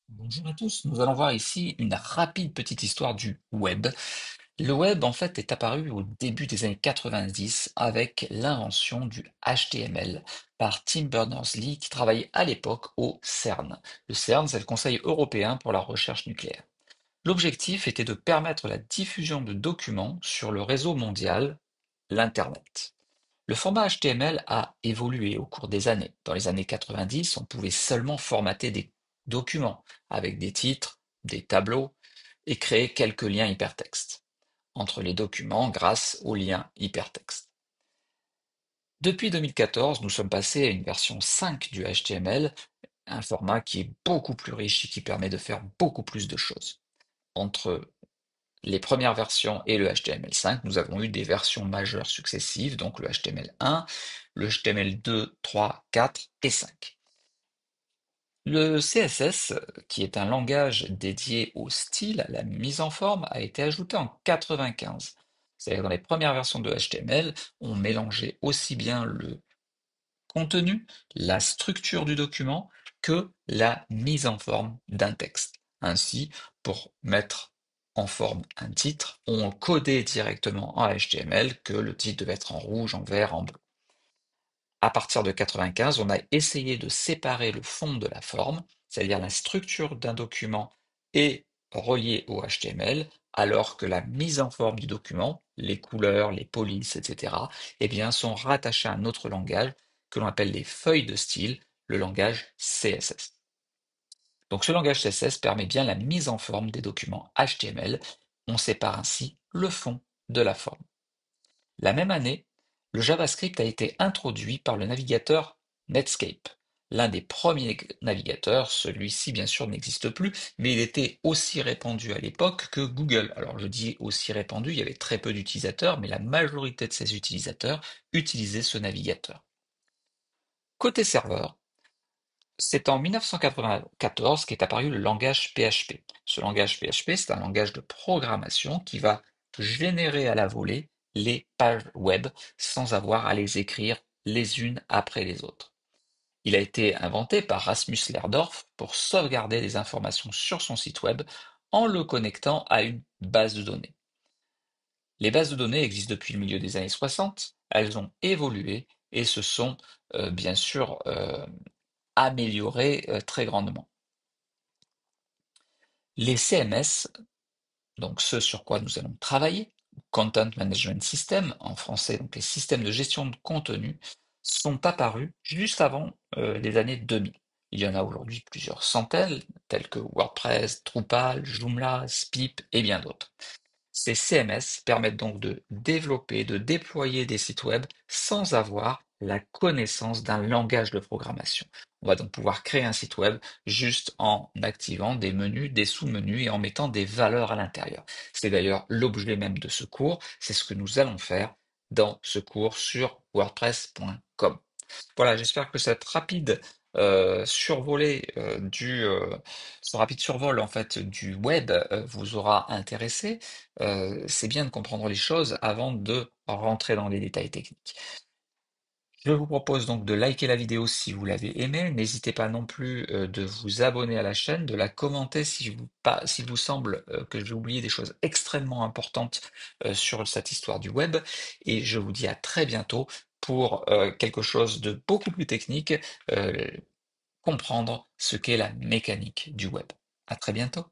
Bonjour à tous, nous allons voir ici une rapide petite histoire du web. Le web, en fait, est apparu au début des années 90 avec l'invention du HTML par Tim Berners-Lee qui travaillait à l'époque au CERN. Le CERN, c'est le Conseil européen pour la recherche nucléaire. L'objectif était de permettre la diffusion de documents sur le réseau mondial, l'Internet. Le format HTML a évolué au cours des années. Dans les années 90, on pouvait seulement formater des documents avec des titres, des tableaux et créer quelques liens hypertextes entre les documents grâce aux liens hypertextes. Depuis 2014, nous sommes passés à une version 5 du HTML, un format qui est beaucoup plus riche et qui permet de faire beaucoup plus de choses. Entre les premières versions et le HTML5, nous avons eu des versions majeures successives, donc le HTML1, le HTML2, 3, 4 et 5. Le CSS, qui est un langage dédié au style, à la mise en forme, a été ajouté en 95. C'est-à-dire dans les premières versions de HTML, on mélangeait aussi bien le contenu, la structure du document, que la mise en forme d'un texte. Ainsi, pour mettre en forme un titre, on codait directement en HTML que le titre devait être en rouge, en vert, en bleu. À partir de 95, on a essayé de séparer le fond de la forme, c'est-à-dire la structure d'un document est reliée au HTML, alors que la mise en forme du document, les couleurs, les polices, etc., eh bien, sont rattachées à un autre langage que l'on appelle les feuilles de style, le langage CSS. Donc ce langage CSS permet bien la mise en forme des documents HTML. On sépare ainsi le fond de la forme. La même année, le JavaScript a été introduit par le navigateur Netscape, l'un des premiers navigateurs. Celui-ci, bien sûr, n'existe plus, mais il était aussi répandu à l'époque que Google. Alors, je dis aussi répandu, il y avait très peu d'utilisateurs, mais la majorité de ces utilisateurs utilisaient ce navigateur. Côté serveur, c'est en 1994 qu'est apparu le langage PHP. Ce langage PHP, c'est un langage de programmation qui va générer à la volée les pages web sans avoir à les écrire les unes après les autres. Il a été inventé par Rasmus Lerdorf pour sauvegarder les informations sur son site web en le connectant à une base de données. Les bases de données existent depuis le milieu des années 60, elles ont évolué et se sont bien sûr améliorées très grandement. Les CMS, donc ce sur quoi nous allons travailler, Content Management System, en français, donc les systèmes de gestion de contenu, sont apparus juste avant les années 2000. Il y en a aujourd'hui plusieurs centaines, tels que WordPress, Drupal, Joomla, Spip et bien d'autres. Ces CMS permettent donc de développer, de déployer des sites web sans avoir la connaissance d'un langage de programmation. On va donc pouvoir créer un site web juste en activant des menus, des sous-menus et en mettant des valeurs à l'intérieur. C'est d'ailleurs l'objet même de ce cours, c'est ce que nous allons faire dans ce cours sur wordpress.com. Voilà, j'espère que cette rapide survolée ce rapide survol en fait du web vous aura intéressé. C'est bien de comprendre les choses avant de rentrer dans les détails techniques. Je vous propose donc de liker la vidéo si vous l'avez aimée. N'hésitez pas non plus de vous abonner à la chaîne, de la commenter s'il vous semble que j'ai oublié des choses extrêmement importantes sur cette histoire du web. Et je vous dis à très bientôt pour quelque chose de beaucoup plus technique, euh, comprendre ce qu'est la mécanique du web. À très bientôt.